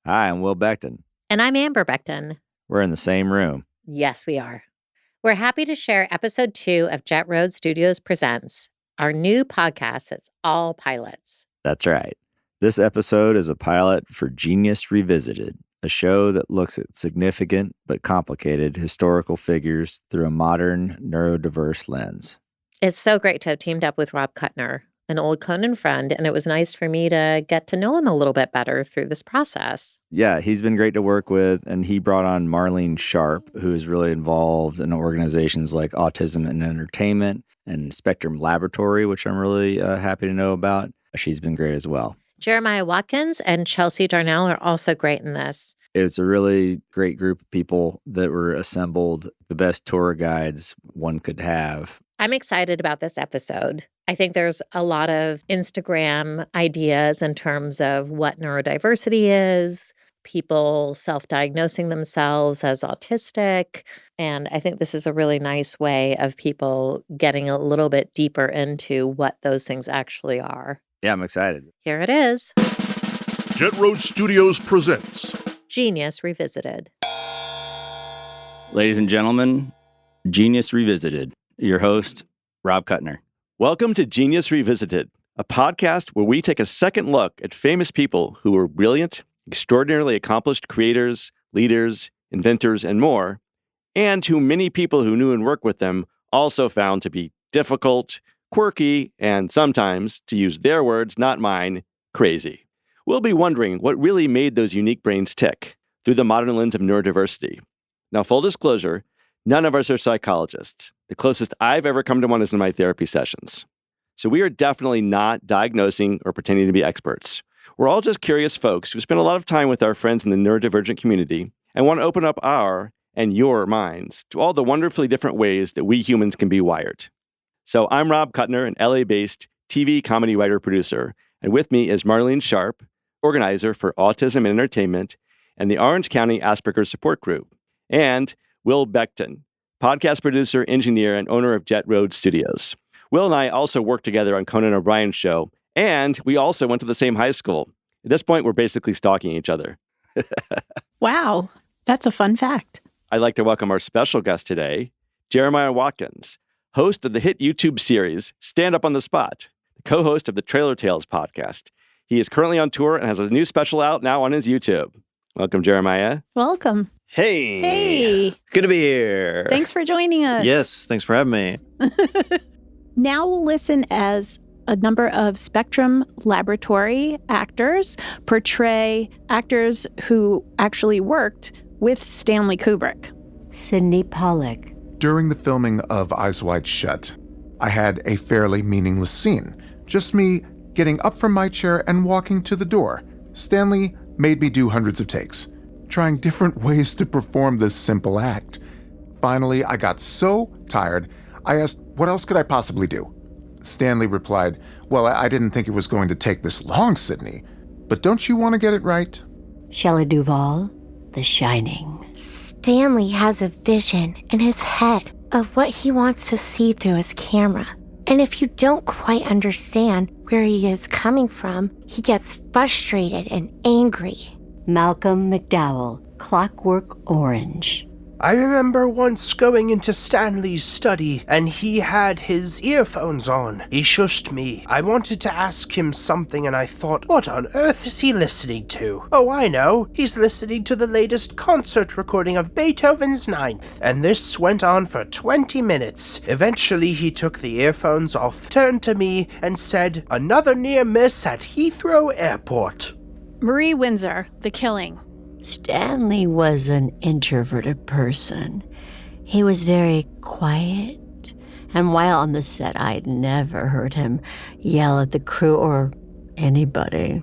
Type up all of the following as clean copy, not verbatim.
Hi, I'm Will Becton. And I'm Amber Becton. We're in the same room. Yes, we are. We're happy to share episode 2 of Jett Road Studios Presents, our new podcast that's all pilots. That's right. This episode is a pilot for Genius Revisited, a show that looks at significant but complicated historical figures through a modern, neurodiverse lens. It's so great to have teamed up with Rob Kutner, an old Conan friend, and it was nice for me to get to know him a little bit better through this process. Yeah, he's been great to work with, and he brought on Marlene Sharp, who is really involved in organizations like Autism and Entertainment and Spectrum Laboratory, which I'm really happy to know about. She's been great as well. Jeremiah Watkins and Chelsea Darnell are also great in this. It's a really great group of people that were assembled, the best tour guides one could have. I'm excited about this episode. I think there's a lot of Instagram ideas in terms of what neurodiversity is, people self-diagnosing themselves as autistic. And I think this is a really nice way of people getting a little bit deeper into what those things actually are. Yeah, I'm excited. Here it is. Jett Road Studios presents Genius Revisited. Ladies and gentlemen, Genius Revisited. Your host, Rob Kutner. Welcome to Genius Revisited, a podcast where we take a second look at famous people who were brilliant, extraordinarily accomplished creators, leaders, inventors, and more, and who many people who knew and worked with them also found to be difficult, quirky, and sometimes, to use their words, not mine, crazy. We'll be wondering what really made those unique brains tick through the modern lens of neurodiversity. Now, full disclosure, none of us are psychologists. The closest I've ever come to one is in my therapy sessions. So we are definitely not diagnosing or pretending to be experts. We're all just curious folks who spend a lot of time with our friends in the neurodivergent community and want to open up our and your minds to all the wonderfully different ways that we humans can be wired. So I'm Rob Kutner, an LA-based TV comedy writer-producer, and with me is Marlene Sharp, organizer for Autism and Entertainment and the Orange County Asperger's Support Group, and Will Becton, podcast producer, engineer, and owner of Jett Road Studios. Will and I also worked together on Conan O'Brien's show, and we also went to the same high school. At this point, we're basically stalking each other. Wow, that's a fun fact. I'd like to welcome our special guest today, Jeremiah Watkins, host of the hit YouTube series, Stand Up on the Spot, the co-host of the Trailer Tales podcast. He is currently on tour and has a new special out now on his YouTube. Welcome, Jeremiah. Welcome. Hey. Hey. Good to be here. Thanks for joining us. Yes, thanks for having me. Now we'll listen as a number of Spectrum Laboratory actors portray actors who actually worked with Stanley Kubrick. Sidney Pollack. During the filming of Eyes Wide Shut, I had a fairly meaningless scene. Just me getting up from my chair and walking to the door. Stanley made me do hundreds of takes, trying different ways to perform this simple act. Finally, I got so tired, I asked, what else could I possibly do? Stanley replied, well, I didn't think it was going to take this long, Sidney. But don't you want to get it right? Shelley Duvall, The Shining. Stanley has a vision in his head of what he wants to see through his camera. And if you don't quite understand where he is coming from, he gets frustrated and angry. Malcolm McDowell, Clockwork Orange. I remember once going into Stanley's study, and he had his earphones on. He shushed me. I wanted to ask him something, and I thought, what on earth is he listening to? Oh, I know. He's listening to the latest concert recording of Beethoven's Ninth. And this went on for 20 minutes. Eventually, he took the earphones off, turned to me, and said, another near miss at Heathrow Airport. Marie Windsor, The Killing. Stanley was an introverted person. He was very quiet, and while on the set, I'd never heard him yell at the crew or anybody.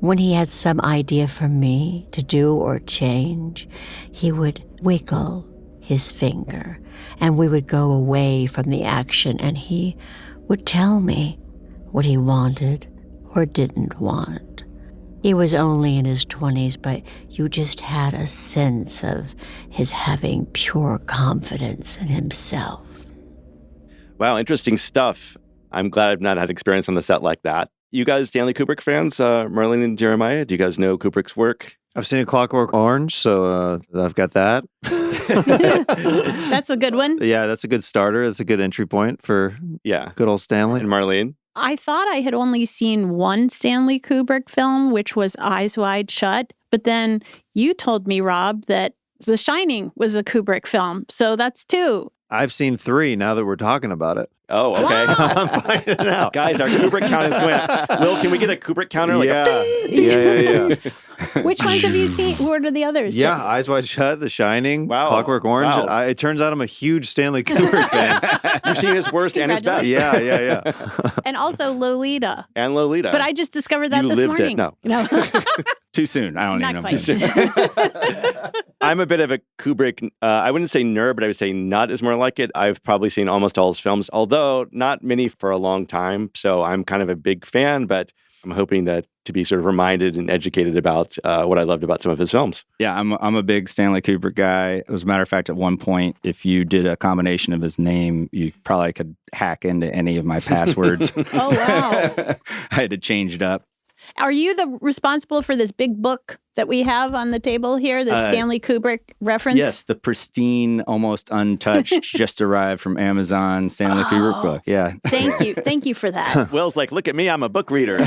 When he had some idea for me to do or change, he would wiggle his finger, and we would go away from the action, and he would tell me what he wanted or didn't want. He was only in his 20s, but you just had a sense of his having pure confidence in himself. Wow, interesting stuff. I'm glad I've not had experience on the set like that. You guys Stanley Kubrick fans, Marlene and Jeremiah, do you guys know Kubrick's work? I've seen A Clockwork Orange, so I've got that. That's a good one. Yeah, that's a good starter. That's a good entry point for good old Stanley. And Marlene? I thought I had only seen one Stanley Kubrick film, which was Eyes Wide Shut. But then you told me, Rob, that The Shining was a Kubrick film. So that's 2. I've seen 3 now that we're talking about it. Oh, okay. Wow. I'm finding out. Guys, our Kubrick count is going up. Will, can we get a Kubrick counter? Yeah. Which ones have you seen? What are the others? Yeah, Eyes Wide Shut, The Shining, Wow. Clockwork Orange. Wow. It turns out I'm a huge Stanley Kubrick fan. You've seen his worst and his best. Yeah. And also Lolita. And Lolita. But I just discovered that You this lived it. morning. No. Too soon. I don't Not even know. quite. Too soon. I'm a bit of a Kubrick, I wouldn't say nerd, but I would say nut is more like it. I've probably seen almost all his films, although not many for a long time. So I'm kind of a big fan, but I'm hoping that to be sort of reminded and educated about what I loved about some of his films. Yeah, I'm a big Stanley Kubrick guy. As a matter of fact, at one point, if you did a combination of his name, you probably could hack into any of my passwords. Oh, wow. I had to change it up. Are you responsible for this big book that we have on the table here, the Stanley Kubrick reference? Yes, the pristine, almost untouched, just arrived from Amazon Stanley Kubrick book. Yeah. Thank you for that. Will's like, look at me, I'm a book reader.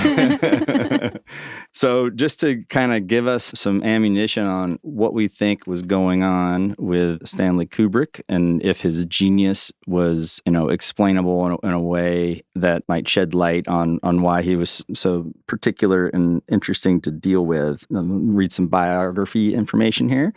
So just to kind of give us some ammunition on what we think was going on with Stanley Kubrick and if his genius was, explainable in a way that might shed light on why he was so particular and interesting to deal with. Read some biography information here.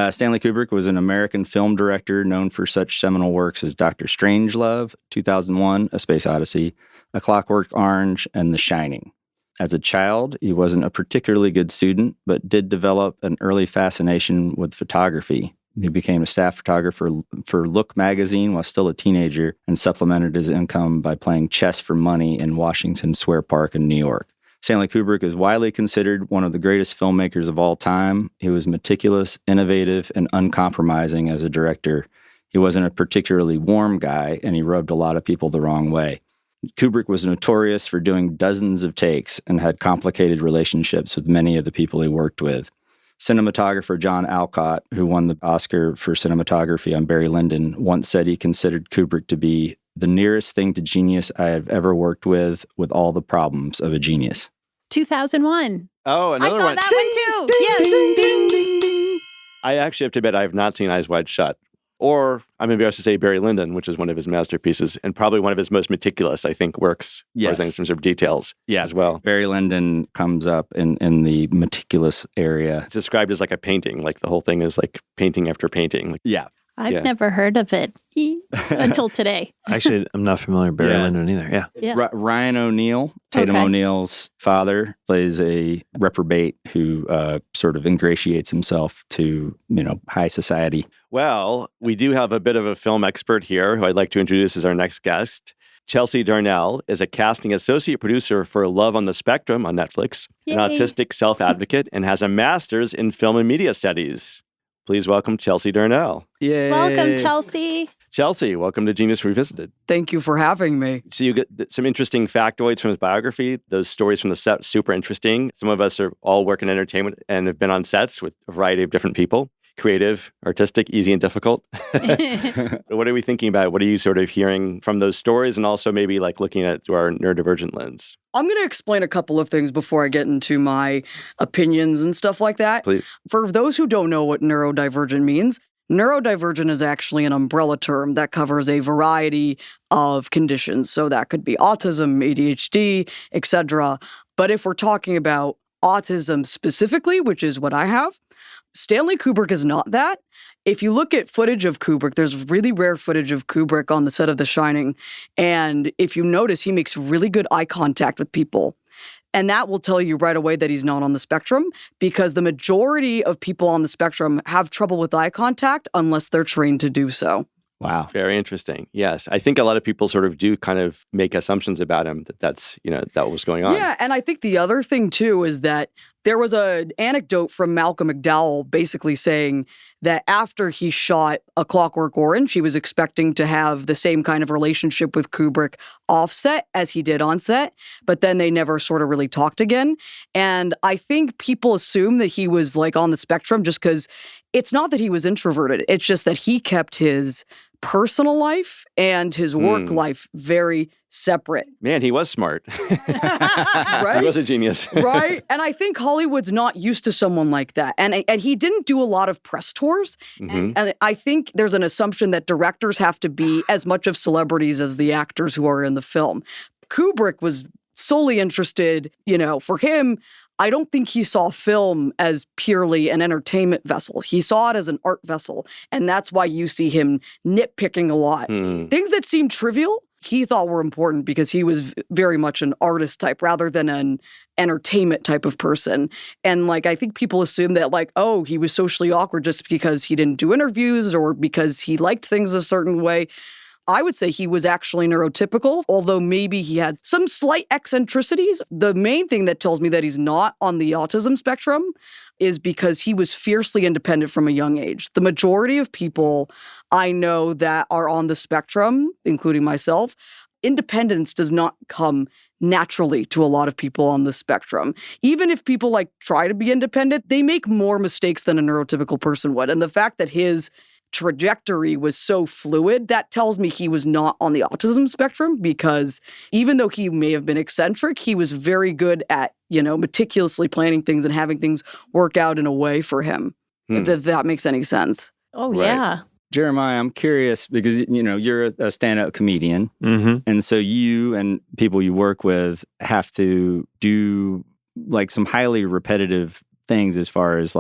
Stanley Kubrick was an American film director known for such seminal works as Dr. Strangelove, 2001, A Space Odyssey, A Clockwork Orange, and The Shining. As a child, he wasn't a particularly good student, but did develop an early fascination with photography. He became a staff photographer for Look magazine while still a teenager and supplemented his income by playing chess for money in Washington Square Park in New York. Stanley Kubrick is widely considered one of the greatest filmmakers of all time. He was meticulous, innovative, and uncompromising as a director. He wasn't a particularly warm guy, and he rubbed a lot of people the wrong way. Kubrick was notorious for doing dozens of takes and had complicated relationships with many of the people he worked with. Cinematographer John Alcott, who won the Oscar for cinematography on Barry Lyndon, once said he considered Kubrick to be the nearest thing to genius I have ever worked with all the problems of a genius. 2001. Oh, I another saw one. that one too. Yes. Ding, ding, ding, ding. I actually have to admit I have not seen Eyes Wide Shut. Or I'm embarrassed to say Barry Lyndon, which is one of his masterpieces and probably one of his most meticulous, I think, works. Yes. In terms of details as well. Barry Lyndon comes up in the meticulous area. It's described as like a painting. Like the whole thing is like painting after painting. Yeah. I've never heard of it until today. Actually, I'm not familiar with Barry Lyndon either. Yeah. Ryan O'Neal, Tatum O'Neal's father, plays a reprobate who sort of ingratiates himself to, high society. Well, we do have a bit of a film expert here who I'd like to introduce as our next guest. Chelsea Darnell is a casting associate producer for Love on the Spectrum on Netflix, an autistic self-advocate, and has a master's in film and media studies. Please welcome Chelsea Darnell. Yay. Welcome, Chelsea. Chelsea, welcome to Genius Revisited. Thank you for having me. So you get some interesting factoids from his biography. Those stories from the set, super interesting. Some of us are all work in entertainment and have been on sets with a variety of different people. Creative, artistic, easy, and difficult. What are we thinking about? What are you sort of hearing from those stories and also maybe like looking at through our neurodivergent lens? I'm going to explain a couple of things before I get into my opinions and stuff like that. Please. For those who don't know what neurodivergent means, neurodivergent is actually an umbrella term that covers a variety of conditions. So that could be autism, ADHD, etc. But if we're talking about autism specifically, which is what I have, Stanley Kubrick is not that. If you look at footage of Kubrick, there's really rare footage of Kubrick on the set of The Shining. And if you notice, he makes really good eye contact with people. And that will tell you right away that he's not on the spectrum, because the majority of people on the spectrum have trouble with eye contact unless they're trained to do so. Wow. Very interesting. Yes. I think a lot of people sort of do kind of make assumptions about him that's, that was going on. Yeah. And I think the other thing too is that There was an anecdote from Malcolm McDowell basically saying that after he shot A Clockwork Orange, he was expecting to have the same kind of relationship with Kubrick offset as he did on set, but then they never sort of really talked again. And I think people assume that he was like on the spectrum just because it's not that he was introverted. It's just that he kept his personal life and his work life very separate. Man, he was smart. Right? He was a genius. Right? And I think Hollywood's not used to someone like that. And he didn't do a lot of press tours. And I think there's an assumption that directors have to be as much of celebrities as the actors who are in the film. Kubrick was solely interested, for him, I don't think he saw film as purely an entertainment vessel. He saw it as an art vessel. And that's why you see him nitpicking a lot. Things that seem trivial, he thought were important because he was very much an artist type rather than an entertainment type of person. And I think people assume that he was socially awkward just because he didn't do interviews or because he liked things a certain way. I would say he was actually neurotypical, although maybe he had some slight eccentricities. The main thing that tells me that he's not on the autism spectrum is because he was fiercely independent from a young age. The majority of people I know that are on the spectrum, including myself, independence does not come naturally to a lot of people on the spectrum. Even if people try to be independent, they make more mistakes than a neurotypical person would. And the fact that his trajectory was so fluid, that tells me he was not on the autism spectrum, because even though he may have been eccentric, he was very good at, meticulously planning things and having things work out in a way for him, if that makes any sense. Oh, yeah. Jeremiah, I'm curious because, you're a stand-up comedian. And so you and people you work with have to do some highly repetitive things as far as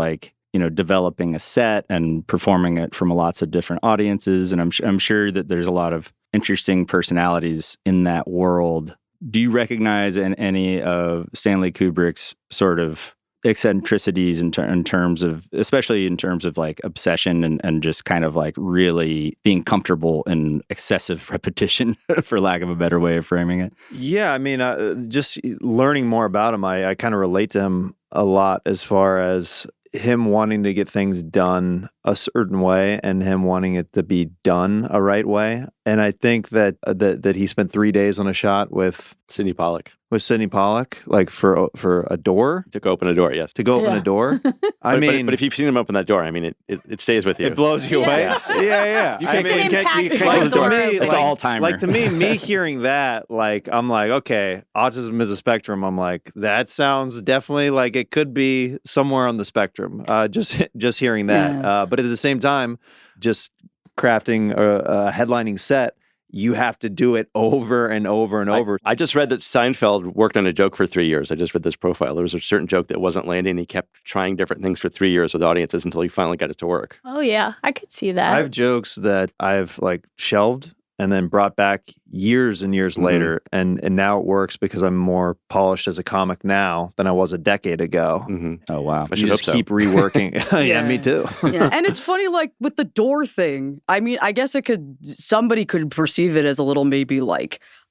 developing a set and performing it from lots of different audiences. And I'm sure that there's a lot of interesting personalities in that world. Do you recognize any of Stanley Kubrick's sort of eccentricities in terms of, especially in terms of obsession and just kind of really being comfortable in excessive repetition, for lack of a better way of framing it? Yeah, I mean, just learning more about him, I kind of relate to him a lot as far as him wanting to get things done a certain way and him wanting it to be done a right way. And I think that he spent 3 days on a shot with Sidney Pollack. For a door? To open a door, yes. To go open a door? But if you've seen him open that door, I mean, it stays with you. It blows you away? Yeah. You can't close the door. It's all timer. To me hearing that, I'm like, okay, autism is a spectrum. I'm like, that sounds definitely like it could be somewhere on the spectrum. Just hearing that. Yeah. But at the same time, just crafting a headlining set, you have to do it over and over and over. I just read that Seinfeld worked on a joke for 3 years. I just read this profile. There was a certain joke that wasn't landing. He kept trying different things for 3 years with audiences until he finally got it to work. Oh, yeah. I could see that. I have jokes that I've shelved and then brought back years and years later. And now it works because I'm more polished as a comic now than I was a decade ago. Oh, wow. You just keep reworking. Yeah, me too. Yeah. And it's funny, with the door thing, I mean, I guess somebody could perceive it as a little maybe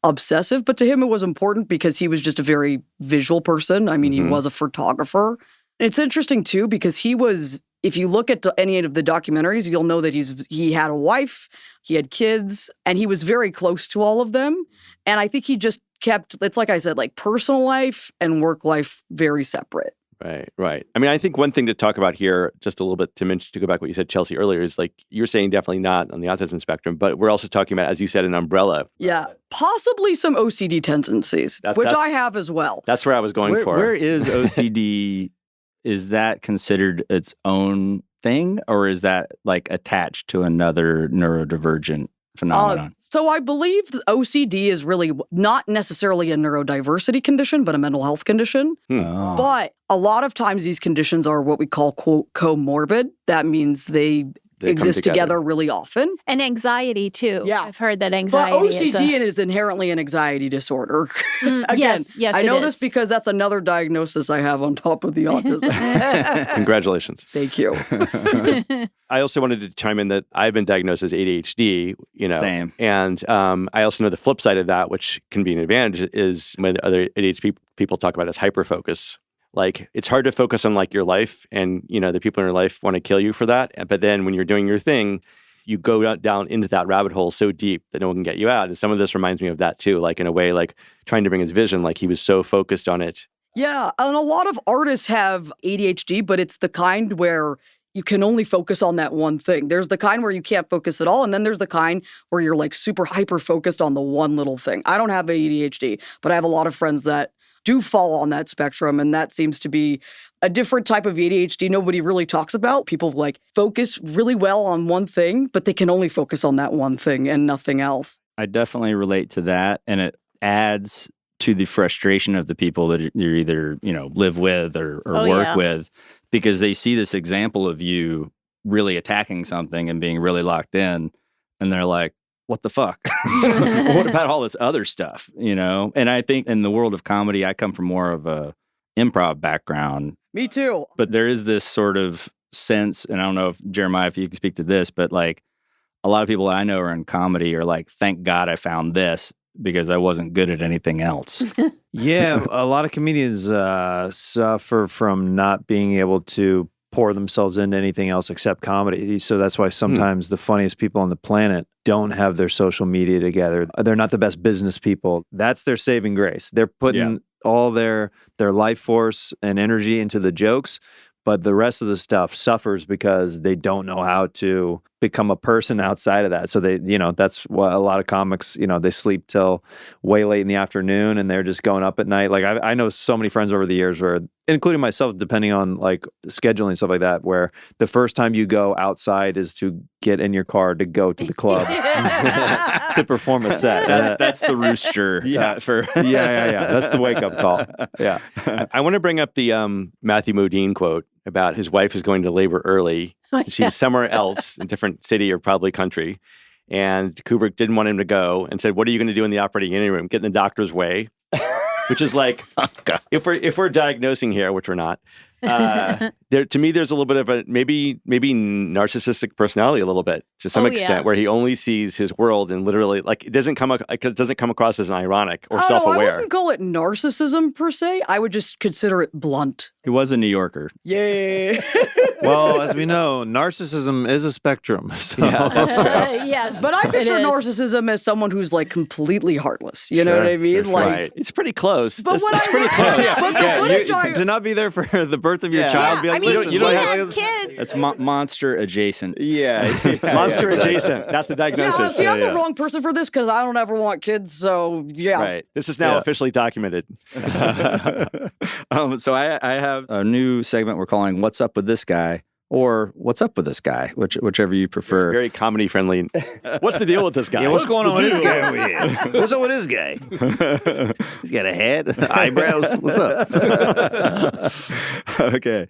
obsessive, but to him it was important because he was just a very visual person. I mean, he was a photographer. It's interesting too, because if you look at any of the documentaries, you'll know that he had a wife, he had kids, and he was very close to all of them. And I think he just kept, it's like I said, personal life and work life very separate. Right. I mean, I think one thing to talk about here, just a little bit to go back what you said, Chelsea, earlier, is you're saying definitely not on the autism spectrum, but we're also talking about, as you said, an umbrella. Yeah, possibly some OCD tendencies, which I have as well. That's where I was going for. Where is OCD? Is that considered its own thing, or is that attached to another neurodivergent phenomenon? So I believe OCD is really not necessarily a neurodiversity condition, but a mental health condition. But a lot of times these conditions are what we call, quote, comorbid. That means they exist together really often. And anxiety, too. Yeah. I've heard that anxiety is inherently an anxiity disorder. Again, yes, I know this because that's another diagnosis I have on top of the autism. Congratulations. Thank you. I also wanted to chime in that I've been diagnosed as ADHD, Same. And I also know the flip side of that, which can be an advantage, is when other ADHD people talk about as hyperfocus. Like, it's hard to focus on like your life, and the people in your life want to kill you for that. But then when you're doing your thing, you go down into that rabbit hole so deep that no one can get you out. And some of this reminds me of that too, like in a way, like trying to bring his vision, like he was so focused on it. Yeah, and a lot of artists have ADHD, but it's the kind where you can only focus on that one thing. There's the kind where you can't focus at all, and then there's the kind where you're like super hyper-focused on the one little thing. I don't have ADHD, but I have a lot of friends that do fall on that spectrum, and that seems to be a different type of ADHD nobody really talks about. People like focus really well on one thing, but they can only focus on that one thing and nothing else. I definitely relate to that, and it adds to the frustration of the people that you either, live with or work with, because they see this example of you really attacking something and being really locked in, and they're like, what the fuck? What about all this other stuff, And I think in the world of comedy, I come from more of a improv background. Me too. But there is this sort of sense, and I don't know if, Jeremiah, if you can speak to this, but like a lot of people I know are in comedy are like, thank God I found this, because I wasn't good at anything else. Yeah, a lot of comedians suffer from not being able to pour themselves into anything else except comedy. So that's why sometimes the funniest people on the planet don't have their social media together. They're not the best business people. That's their saving grace. They're putting all their life force and energy into the jokes, but the rest of the stuff suffers because they don't know how to become a person outside of that. So they, that's what a lot of comics, they sleep till way late in the afternoon and they're just going up at night. Like I know so many friends over the years where, including myself, depending on like scheduling and stuff like that, where the first time you go outside is to get in your car to go to the club to perform a set. That's the rooster. Yeah. That's the wake up call. Yeah. I want to bring up the Matthew Modine quote about his wife is going to labor early. She's somewhere else, in a different city or probably country. And Kubrick didn't want him to go and said, what are you going to do in the operating room? Get in the doctor's way. Which is like, if we're diagnosing here, which we're not, to me, there's a little bit of a maybe narcissistic personality a little bit to some extent, where he only sees his world and literally like it doesn't come across as an ironic or self-aware. I wouldn't call it narcissism per se. I would just consider it blunt. He was a New Yorker. Yeah. Well, as we know, narcissism is a spectrum. So. Yeah, that's true. Yes, but I picture narcissism as someone who's like completely heartless. You know what I mean? Sure, like right. It's pretty close. But It's pretty close. To not be there for the birth of your child. Be like, listen, you don't have kids. It's monster adjacent. Monster adjacent. That's the diagnosis. I'm the wrong person for this because I don't ever want kids. So yeah, right. This is now officially documented. So I have a new segment we're calling "What's Up with This Guy." Or what's up with this guy, whichever you prefer. Very comedy friendly. What's the deal with this guy? Yeah, what's going on with this guy over here? What's up with this guy? He's got a head, eyebrows. What's up? Okay.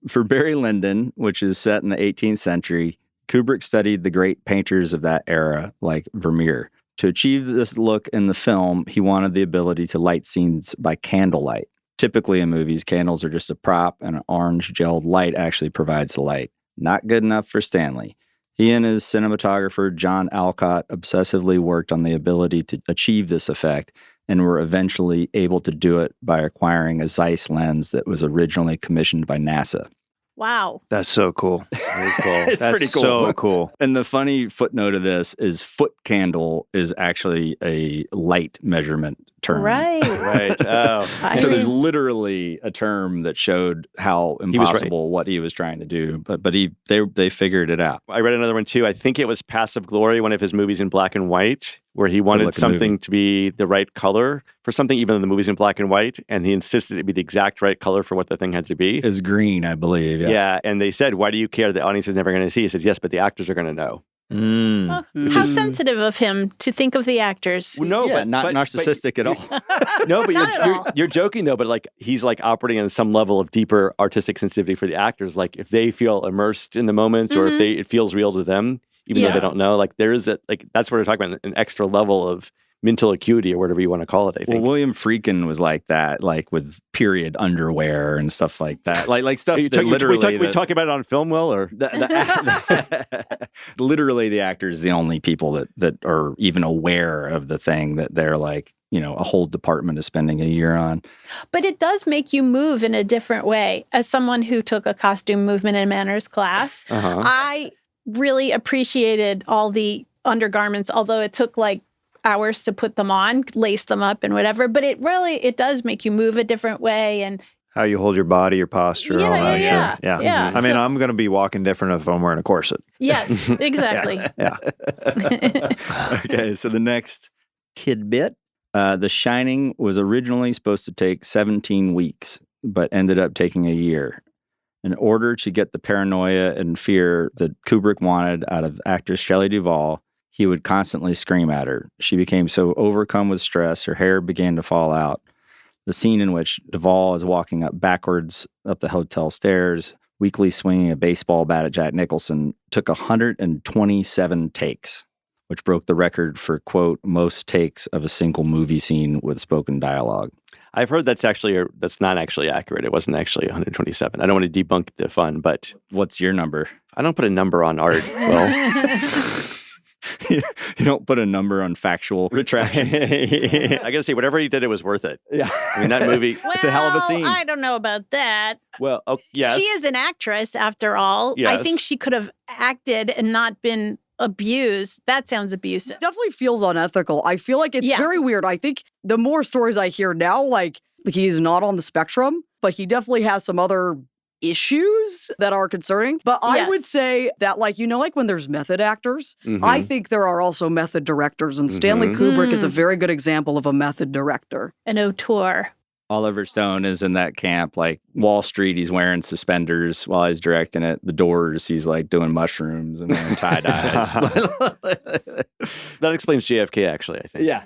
For Barry Lyndon, which is set in the 18th century, Kubrick studied the great painters of that era, like Vermeer. To achieve this look in the film, he wanted the ability to light scenes by candlelight. Typically in movies, candles are just a prop, and an orange gelled light actually provides the light. Not good enough for Stanley. He and his cinematographer, John Alcott, obsessively worked on the ability to achieve this effect and were eventually able to do it by acquiring a Zeiss lens that was originally commissioned by NASA. Wow. That's so cool. It's pretty cool. So cool. And the funny footnote of this is foot candle is actually a light measurement term. Right. Oh. So there's literally a term that showed how impossible what he was trying to do, but they figured it out. I read another one too. I think it was Passive Glory, one of his movies in black and white, where he wanted something to be the right color for something, even though the movie's in black and white, and he insisted it be the exact right color for what the thing had to be. It's green, I believe. Yeah, and they said, "Why do you care? The audience is never going to see." He says, "Yes, but the actors are going to know." How sensitive of him to think of the actors. No, but not narcissistic at all. No, but you're joking though. But like he's like operating on some level of deeper artistic sensitivity for the actors. Like if they feel immersed in the moment, or if it feels real to them, even though they don't know. Like there is that's what we're talking about, an extra level of mental acuity or whatever you want to call it, I think. Well, William Friedkin was like that, like with period underwear and stuff like that. Like stuff that literally... We talk about it on film, Will? Or literally the actors, the only people that are even aware of the thing that they're like, a whole department is spending a year on. But it does make you move in a different way. As someone who took a costume movement and manners class, I really appreciated all the undergarments, although it took like hours to put them on, lace them up and whatever. But it does make you move a different way. And how you hold your body, your posture, all that. Yeah. I mean, I'm going to be walking different if I'm wearing a corset. Yes, exactly. Yeah. Okay, so the next tidbit, The Shining was originally supposed to take 17 weeks, but ended up taking a year. In order to get the paranoia and fear that Kubrick wanted out of actress Shelley Duvall, he would constantly scream at her. She became so overcome with stress, her hair began to fall out. The scene in which Duvall is walking backwards up the hotel stairs, weakly swinging a baseball bat at Jack Nicholson, took 127 takes, which broke the record for, quote, most takes of a single movie scene with spoken dialogue. I've heard that's not actually accurate. It wasn't actually 127. I don't want to debunk the fun, but... What's your number? I don't put a number on art, Will. You don't put a number on factual retractions. I gotta say, whatever he did, it was worth it. Yeah. I mean, that movie... It's a hell of a scene. I don't know about that. Well, yes. She is an actress, after all. Yes. I think she could have acted and not been abused. That sounds abusive. Definitely feels unethical. I feel like it's very weird. I think the more stories I hear now, like he's not on the spectrum, but he definitely has some other issues that are concerning. But I would say that, like when there's method actors, I think there are also method directors. And Stanley Kubrick is a very good example of a method director. An auteur. Oliver Stone is in that camp, like Wall Street, he's wearing suspenders while he's directing it. The Doors, he's like doing mushrooms and wearing tie-dyes. That explains JFK, actually, I think. Yeah.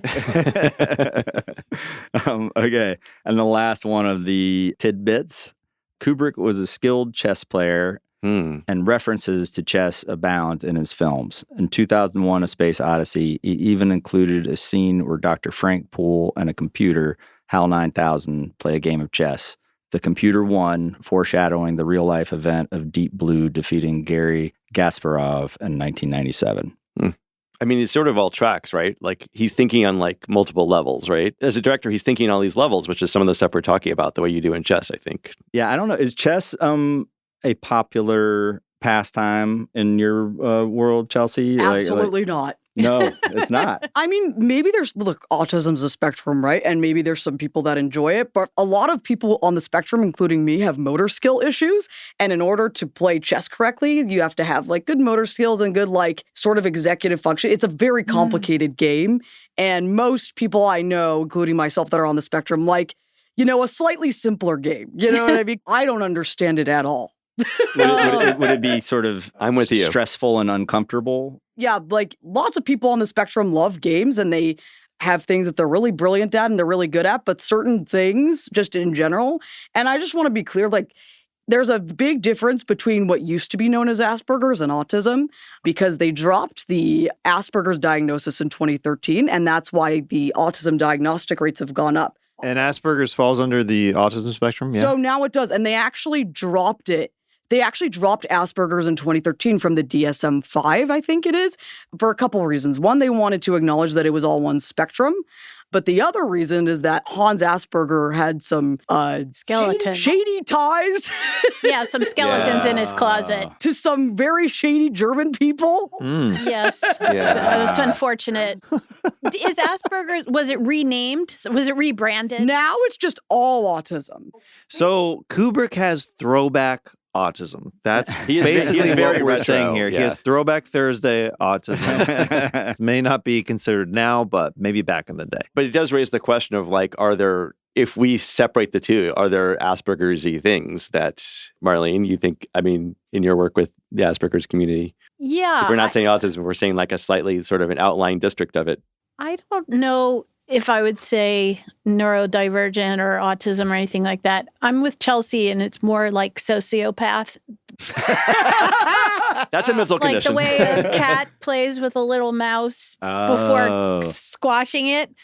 Okay. And the last one of the tidbits, Kubrick was a skilled chess player, and references to chess abound in his films. In 2001, A Space Odyssey, he even included a scene where Dr. Frank Poole and a computer, HAL 9000, play a game of chess. The computer won, foreshadowing the real-life event of Deep Blue defeating Garry Kasparov in 1997. I mean, it sort of all tracks, right? Like, he's thinking on, like, multiple levels, right? As a director, he's thinking on all these levels, which is some of the stuff we're talking about, the way you do in chess, I think. Yeah, I don't know. Is chess a popular pastime in your world, Chelsea? Absolutely not. No, it's not. I mean, maybe autism's a spectrum, right? And maybe there's some people that enjoy it, but a lot of people on the spectrum, including me, have motor skill issues. And in order to play chess correctly, you have to have like good motor skills and good like sort of executive function. It's a very complicated game. And most people I know, including myself that are on the spectrum, like, a slightly simpler game. You know what I mean? I don't understand it at all. Would it be sort of I'm with you. Stressful and uncomfortable? Yeah, like lots of people on the spectrum love games and they have things that they're really brilliant at and they're really good at, but certain things just in general. And I just want to be clear, like there's a big difference between what used to be known as Asperger's and autism because they dropped the Asperger's diagnosis in 2013, and that's why the autism diagnostic rates have gone up. And Asperger's falls under the autism spectrum? Yeah. So now it does. And they actually dropped it. They actually dropped Asperger's in 2013 from the DSM-5, I think it is, for a couple of reasons. One, they wanted to acknowledge that it was all one spectrum. But the other reason is that Hans Asperger had some shady ties. Yeah, some skeletons in his closet. To some very shady German people. Yes. That's unfortunate. Is Asperger, was it renamed? Was it rebranded? Now it's just all autism. So Kubrick has throwback autism. That's basically what we're retro, saying here. Yeah. He has Throwback Thursday autism. May not be considered now, but maybe back in the day. But it does raise the question of like, if we separate the two, are there Asperger's-y things that, Marlene, you think, I mean, in your work with the Asperger's community? Yeah. If we're not saying autism, we're saying like a slightly sort of an outlying district of it. I don't know if I would say neurodivergent or autism or anything like that. I'm with Chelsea, and it's more like sociopath. That's a mental condition. Like the way a cat plays with a little mouse before squashing it.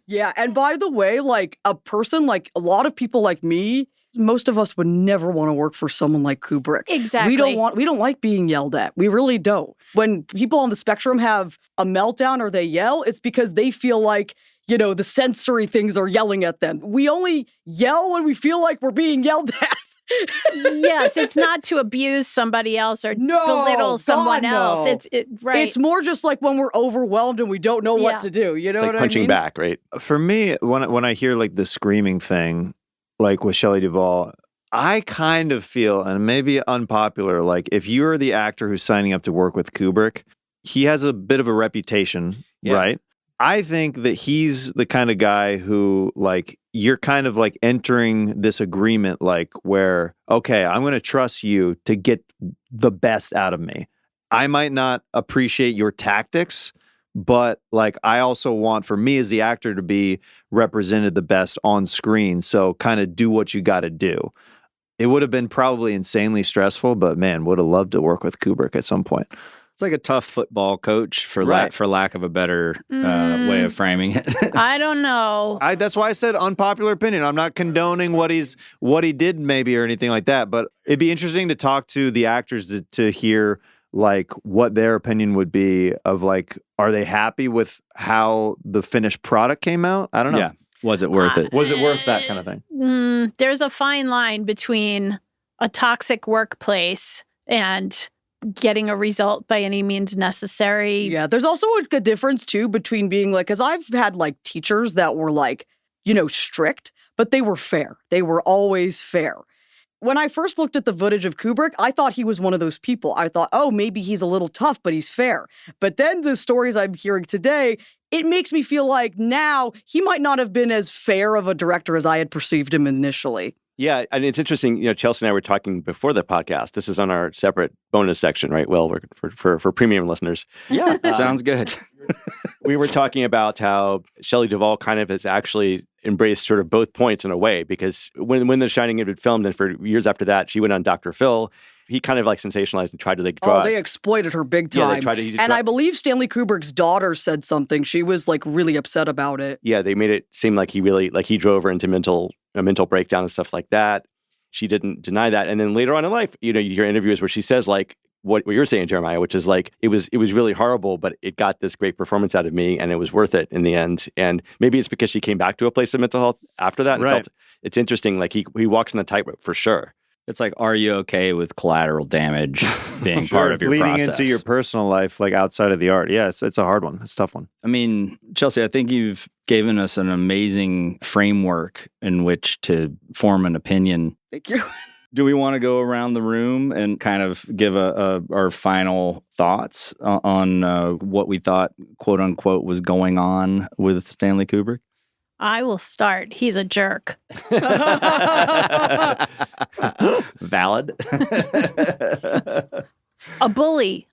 Yeah, and by the way, like a person, like a lot of people like me, most of us would never want to work for someone like Kubrick. Exactly. We don't like being yelled at. We really don't. When people on the spectrum have a meltdown or they yell, it's because they feel like the sensory things are yelling at them. We only yell when we feel like we're being yelled at. Yes, it's not to abuse somebody else or belittle someone else. Right. It's more just like when we're overwhelmed and we don't know what to do. You know what I mean? Punching back, right? For me, when I hear like the screaming thing, like with Shelley Duvall, I kind of feel, and maybe unpopular, like if you're the actor who's signing up to work with Kubrick, he has a bit of a reputation, right? I think that he's the kind of guy who, like, you're kind of like entering this agreement, like, where, okay, I'm going to trust you to get the best out of me. I might not appreciate your tactics, but like, I also want for me as the actor to be represented the best on screen. So kind of do what you got to do. It would have been probably insanely stressful, but man, would have loved to work with Kubrick at some point. It's like a tough football coach, for lack of a better way of framing it. I don't know. That's why I said unpopular opinion. I'm not condoning what he did maybe or anything like that, but it'd be interesting to talk to the actors to hear like what their opinion would be of like, are they happy with how the finished product came out? I don't know. Yeah. Was it worth it? Was it worth that kind of thing? There's a fine line between a toxic workplace and getting a result by any means necessary. Yeah, there's also a difference too between being like, because I've had like teachers that were like, strict, but they were fair. They were always fair. When I first looked at the footage of Kubrick, I thought he was one of those people. I thought, oh, maybe he's a little tough, but he's fair. But then the stories I'm hearing today, it makes me feel like now he might not have been as fair of a director as I had perceived him initially. Yeah, and it's interesting, Chelsea and I were talking before the podcast. This is on our separate bonus section, right? Well, for premium listeners. Yeah, sounds good. We were talking about how Shelley Duvall kind of has actually embraced sort of both points in a way, because when The Shining had been filmed, and for years after that, she went on Dr. Phil. He kind of like sensationalized and tried to like draw. Oh, they exploited her big time. Yeah, they tried to. And I believe Stanley Kubrick's daughter said something. She was like really upset about it. Yeah, they made it seem like he drove her into a mental breakdown and stuff like that. She didn't deny that. And then later on in life, you hear interviews where she says like what you're saying, Jeremiah, which is like it was really horrible, but it got this great performance out of me, and it was worth it in the end. And maybe it's because she came back to a place of mental health after that. And right. It's interesting. Like he walks in the tightrope for sure. It's like, are you okay with collateral damage being part of your bleeding process? Into your personal life, like outside of the art? Yeah, it's a hard one. It's a tough one. I mean, Chelsea, I think you've given us an amazing framework in which to form an opinion. Thank you. Do we want to go around the room and kind of give our final thoughts on what we thought, quote unquote, was going on with Stanley Kubrick? I will start. He's a jerk. Valid. A bully.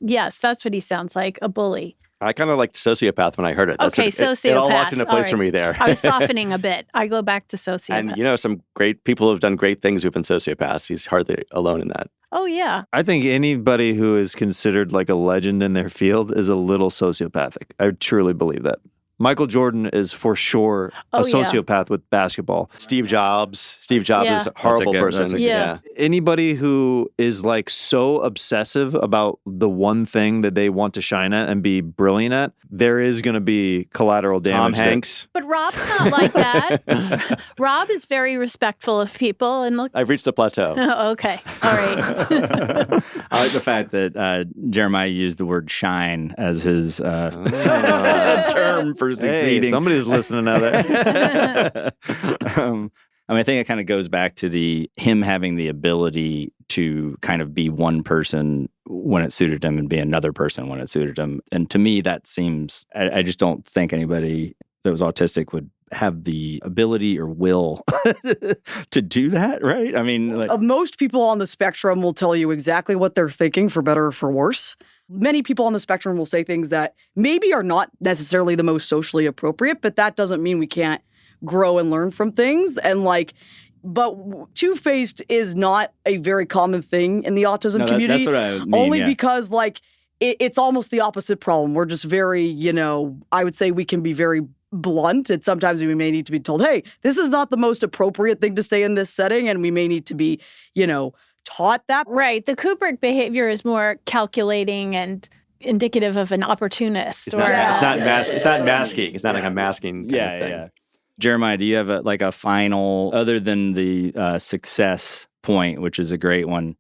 Yes, that's what he sounds like. A bully. I kind of liked sociopath when I heard it. Sociopath. It all locked into place for me there. I was softening a bit. I go back to sociopath. And some great people have done great things who've been sociopaths. He's hardly alone in that. Oh, yeah. I think anybody who is considered like a legend in their field is a little sociopathic. I truly believe that. Michael Jordan is for sure a sociopath with basketball. Steve Jobs is a horrible person. Yeah. Anybody who is like so obsessive about the one thing that they want to shine at and be brilliant at, there is going to be collateral damage. Tom Hanks. But Rob's not like that. Rob is very respectful of people. And look, I've reached a plateau. Oh, okay. All right. I like the fact that Jeremiah used the word shine as his term for succeeding. Hey, somebody's listening now. I think it kind of goes back to him having the ability to kind of be one person when it suited him and be another person when it suited him. And to me, that seems, I just don't think anybody that was autistic would have the ability or will to do that, right? I mean, most people on the spectrum will tell you exactly what they're thinking, for better or for worse. Many people on the spectrum will say things that maybe are not necessarily the most socially appropriate, but that doesn't mean we can't grow and learn from things. And but two-faced is not a very common thing in the autism community. That's what I mean, only because it's almost the opposite problem. We're just very, I would say we can be very blunt, and sometimes we may need to be told, hey, this is not the most appropriate thing to say in this setting, and we may need to be, taught that. Right. The Kubrick behavior is more calculating and indicative of an opportunist. It's not masking. It's not like a masking kind of thing. Yeah. Jeremiah, do you have a final, other than the success point, which is a great one,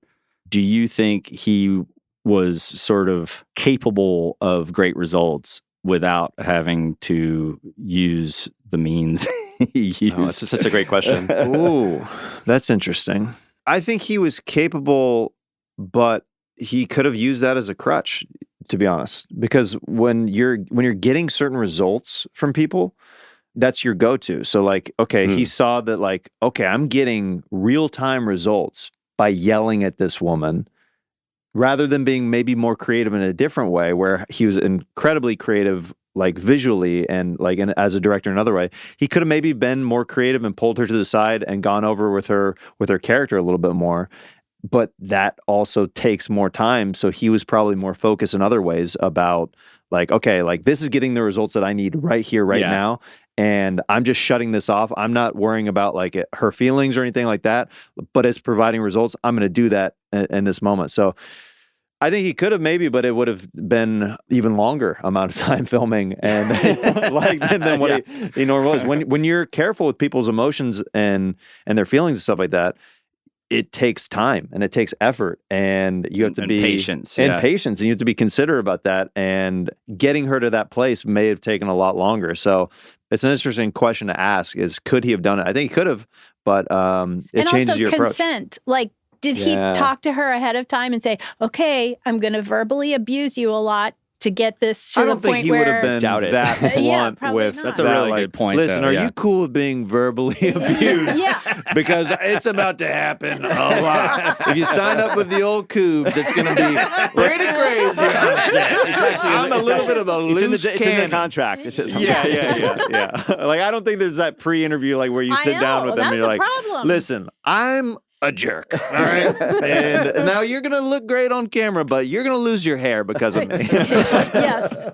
do you think he was sort of capable of great results without having to use the means he used? Oh, that's such a great question. Ooh, that's interesting. I think he was capable, but he could have used that as a crutch, to be honest. Because when you're getting certain results from people, that's your go-to. So like, okay, he saw that like, okay, I'm getting real-time results by yelling at this woman, rather than being maybe more creative in a different way, where he was incredibly creative, like visually and like as a director another way. He could have maybe been more creative and pulled her to the side and gone over with her character a little bit more. But that also takes more time. So he was probably more focused in other ways about like, okay, like this is getting the results that I need right here, right now. And I'm just shutting this off. I'm not worrying about like her feelings or anything like that, but it's providing results. I'm going to do that in this moment. So I think he could have maybe, but it would have been even longer amount of time filming and like than what he normally was. When you're careful with people's emotions and their feelings and stuff like that, it takes time and it takes effort, and you have to be patience and patience, and you have to be considerate about that. And getting her to that place may have taken a lot longer. So it's an interesting question to ask: is could he have done it? I think he could have, but it changes your approach. Consent, like. Did he talk to her ahead of time and say, okay, I'm going to verbally abuse you a lot to get this to the point where... I don't think he would have been that blunt with not. That's a really good point. Listen, are you cool with being verbally abused? Because it's about to happen a lot. If you sign up with the old Coobs, it's going to be pretty crazy on set. I'm a little bit of a loose cannon. It's in the contract. It says Yeah. Like, I don't think there's that pre-interview, like, where you sit down with them and you're like, listen, I'm a jerk, all right? And now you're going to look great on camera, but you're going to lose your hair because of me. Yes.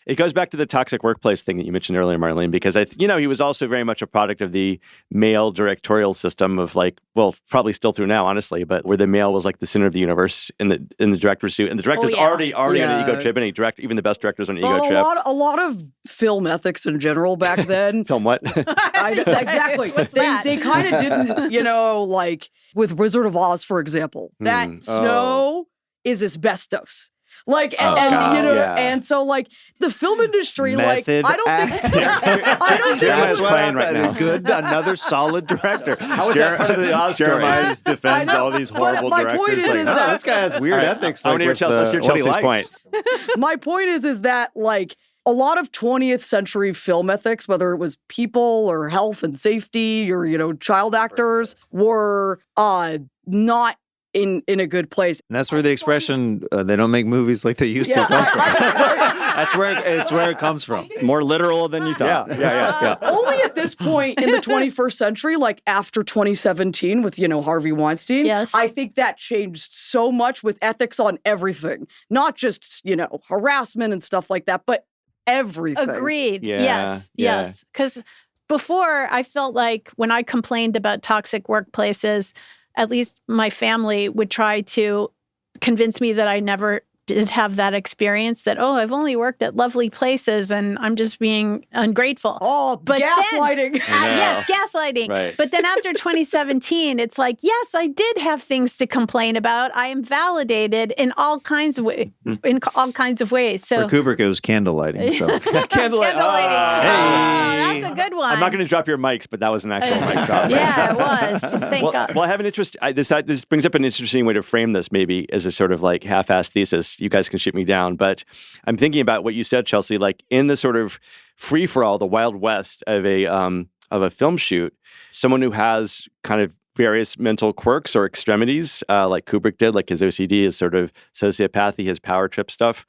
It goes back to the toxic workplace thing that you mentioned earlier, Marlene, because he was also very much a product of the male directorial system of like, well, probably still through now, honestly, but where the male was like the center of the universe in the director's suit, and the director's already on an ego trip, and even the best directors on an ego trip. A lot of film ethics in general back then. Film what? Exactly. They kind of didn't, like with Wizard of Oz, for example, that snow is asbestos. Like, and so like the film industry, Method like, I don't think Jeremiah's playing right now. Good, another solid director. How is that part of the Oz story? Jeremiah just defends all these horrible directors. Point is like, no, that, this guy has weird ethics. Like, let's hear Chelsea's point. My point is that like a lot of 20th century film ethics, whether it was people or health and safety or, child actors, were not in a good place. And that's where the expression, they don't make movies like they used to comes from. That's where it comes from. More literal than you thought. Yeah. Only at this point in the 21st century, like after 2017 with, Harvey Weinstein, I think that changed so much with ethics on everything. Not just, harassment and stuff like that, but everything. Agreed. Yeah. Yes. Because before, I felt like when I complained about toxic workplaces, at least my family would try to convince me that I never did have that experience, that, I've only worked at lovely places and I'm just being ungrateful. But gaslighting. Yes, gaslighting. Right. But then after 2017, it's like, yes, I did have things to complain about. I am validated in all kinds of ways. So for Kubrick, it was candlelighting. So Candlelighting. That's a good one. I'm not going to drop your mics, but that was an actual mic drop. Yeah, it was. Thank God. Well, I have an interest. This brings up an interesting way to frame this, maybe as a sort of like half-assed thesis. You guys can shoot me down, but I'm thinking about what you said, Chelsea. Like in the sort of free-for-all, the Wild West of a film shoot, someone who has kind of various mental quirks or extremities, like Kubrick did, like his OCD, his sort of sociopathy, his power trip stuff,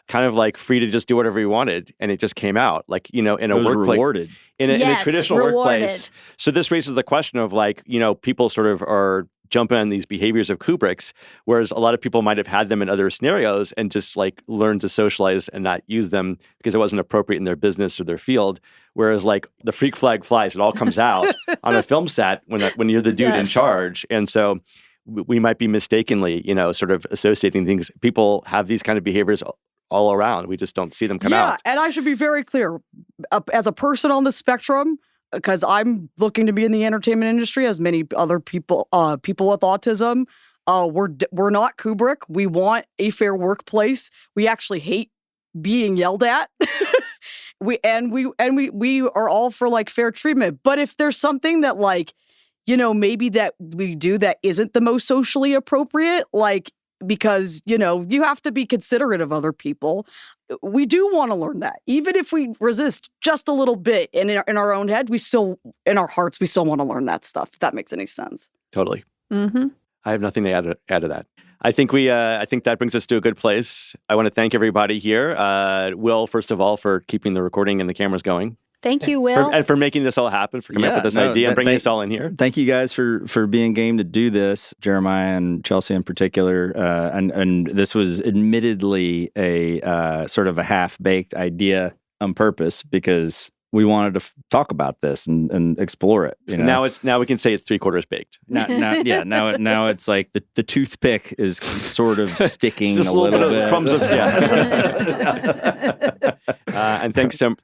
kind of like free to just do whatever he wanted, and it just came out, like in a workplace, rewarded in a traditional workplace. So this raises the question of like people sort of are jumping on these behaviors of Kubrick's, whereas a lot of people might have had them in other scenarios and just like learned to socialize and not use them because it wasn't appropriate in their business or their field. Whereas like the freak flag flies, it all comes out on a film set when you're the dude in charge. And so we might be mistakenly, sort of associating things. People have these kind of behaviors all around. We just don't see them come out. Yeah, and I should be very clear. As a person on the spectrum, because I'm looking to be in the entertainment industry, as many other people with autism, we're not Kubrick. We want a fair workplace. We actually hate being yelled at. we are all for like fair treatment. But if there's something that like, maybe that we do that isn't the most socially appropriate, like, because, you have to be considerate of other people. We do want to learn that. Even if we resist just a little bit in our own head, in our hearts, we still want to learn that stuff, if that makes any sense. Totally. Mm-hmm. I have nothing to add to that. I think that brings us to a good place. I want to thank everybody here. Will, first of all, for keeping the recording and the cameras going. Thank you, Will. And for making this all happen, for coming up with this idea and bringing us all in here. Thank you guys for being game to do this, Jeremiah and Chelsea in particular. And this was admittedly a sort of a half-baked idea on purpose because we wanted to talk about this and explore it. Now we can say it's 3/4 baked. Now it's like the toothpick is sort of sticking a little bit. Crumbs of and thanks to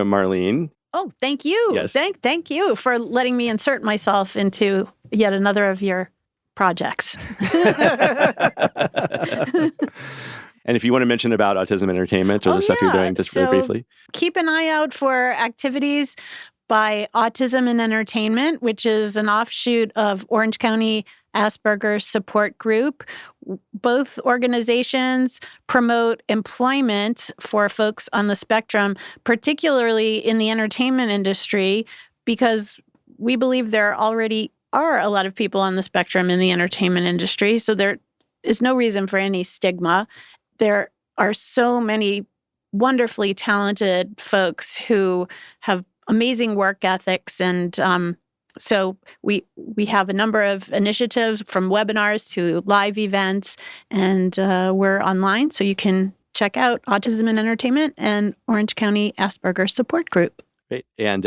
Marlene. Oh, thank you. Yes. Thank you for letting me insert myself into yet another of your projects. And if you want to mention about Autism Entertainment or the stuff you're doing, just very briefly. Keep an eye out for activities by Autism and Entertainment, which is an offshoot of Orange County Asperger's Support Group. Both organizations promote employment for folks on the spectrum, particularly in the entertainment industry, because we believe there already are a lot of people on the spectrum in the entertainment industry. So there is no reason for any stigma. There are so many wonderfully talented folks who have amazing work ethics. And so we have a number of initiatives from webinars to live events, and we're online. So you can check out Autism and Entertainment and Orange County Asperger's Support Group. Great. And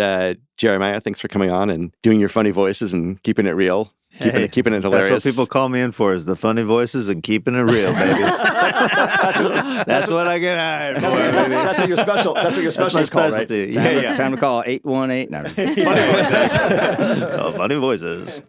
Jeremiah, thanks for coming on and doing your funny voices and keeping it real. Keeping it hilarious. That's what people call me in for, is the funny voices and keeping it real, baby. That's what I get hired for. That's what your special. That's what your special is called, right? Time to call 818. No. Funny voices.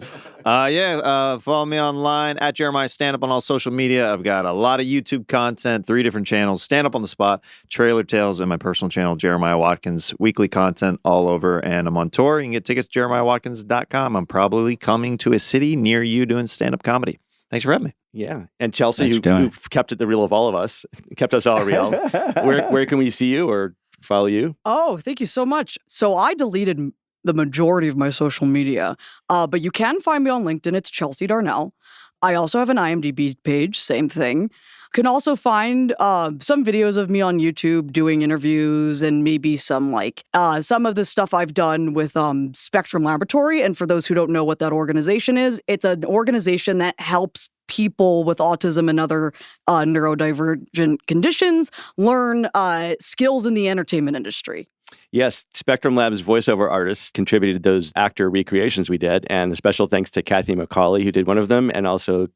Follow me online at Jeremiah Stand Up on all social media. I've got a lot of YouTube content, 3 different channels: Stand Up on the Spot, Trailer Tales, and my personal channel, Jeremiah Watkins. Weekly content all over, and I'm on tour. You can get tickets at jeremiahwatkins.com. I'm probably coming to a city near you doing stand-up comedy. Thanks for having me. Yeah. And Chelsea, who kept it the real of all of us, kept us all real. Where can we see you or follow you? Oh, thank you so much. So I deleted the majority of my social media, but you can find me on LinkedIn. It's Chelsea Darnell. I also have an IMDb page, same thing. You can also find some videos of me on YouTube doing interviews and maybe some of the stuff I've done with Spectrum Laboratory. And for those who don't know what that organization is, it's an organization that helps people with autism and other neurodivergent conditions learn skills in the entertainment industry. Yes, Spectrum Lab's voiceover artists contributed those actor recreations we did, and a special thanks to Kathy McCauley, who did one of them, and also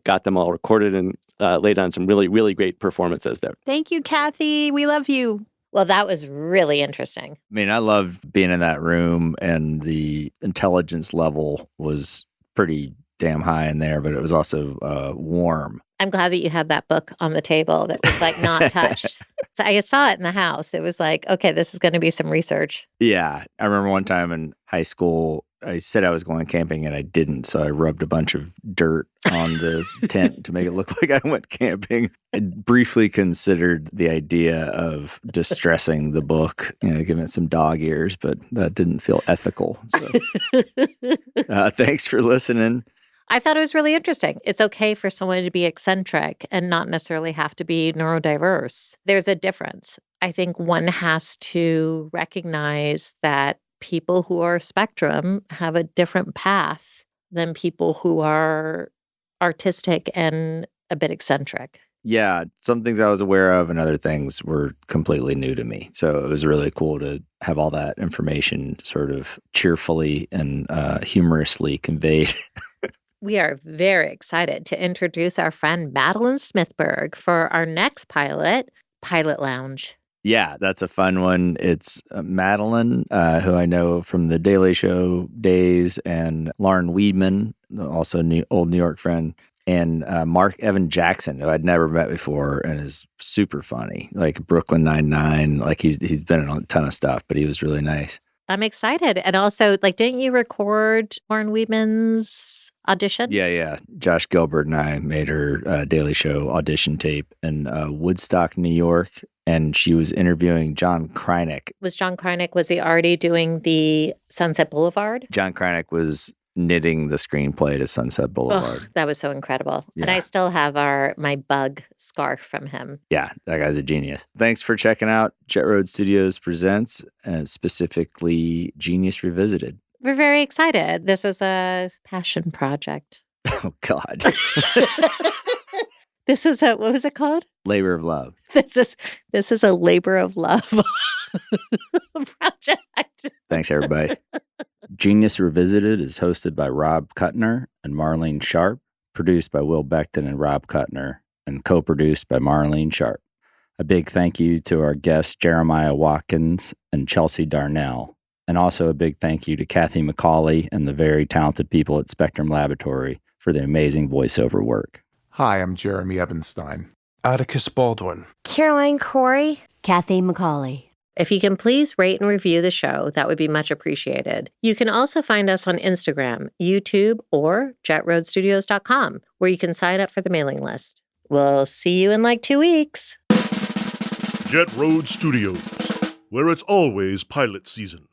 got them all recorded and laid on some really, really great performances there. Thank you, Kathy. We love you. Well, that was really interesting. I mean, I loved being in that room, and the intelligence level was pretty damn high in there, but it was also warm. I'm glad that you had that book on the table that was like not touched. So I saw it in the house. It was like, okay, this is going to be some research. Yeah. I remember one time in high school, I said I was going camping and I didn't. So I rubbed a bunch of dirt on the tent to make it look like I went camping. I briefly considered the idea of distressing the book, giving it some dog ears, but that didn't feel ethical. So thanks for listening. I thought it was really interesting. It's okay for someone to be eccentric and not necessarily have to be neurodiverse. There's a difference. I think one has to recognize that people who are spectrum have a different path than people who are artistic and a bit eccentric. Yeah, some things I was aware of and other things were completely new to me. So it was really cool to have all that information sort of cheerfully and humorously conveyed. We are very excited to introduce our friend Madeline Smithberg for our next pilot, Pilot Lounge. Yeah, that's a fun one. It's Madeline, who I know from the Daily Show days, and Lauren Weedman, also old New York friend, and Mark Evan Jackson, who I'd never met before and is super funny, like Brooklyn Nine-Nine. Like he's been in a ton of stuff, but he was really nice. I'm excited. And also, like, didn't you record Lauren Weedman's audition? Yeah. Josh Gilbert and I made her Daily Show audition tape in Woodstock, New York. And she was interviewing John Krynick. Was he already doing the Sunset Boulevard? John Krynick was knitting the screenplay to Sunset Boulevard. Oh, that was so incredible. Yeah. And I still have my bug scarf from him. Yeah, that guy's a genius. Thanks for checking out Jett Road Studios Presents, specifically Genius Revisited. We're very excited. This was a passion project. Oh, God. This is what was it called? Labor of Love. This is a labor of love project. Thanks, everybody. Genius Revisited is hosted by Rob Kutner and Marlene Sharp, produced by Will Becton and Rob Kutner, and co-produced by Marlene Sharp. A big thank you to our guests Jeremiah Watkins and Chelsea Darnell, and also a big thank you to Kathy McCauley and the very talented people at Spectrum Laboratory for the amazing voiceover work. Hi, I'm Jeremy Ebenstein. Atticus Baldwin. Caroline Corey. Kathy McCauley. If you can please rate and review the show, that would be much appreciated. You can also find us on Instagram, YouTube, or jetroadstudios.com, where you can sign up for the mailing list. We'll see you in like 2 weeks. Jett Road Studios, where it's always pilot season.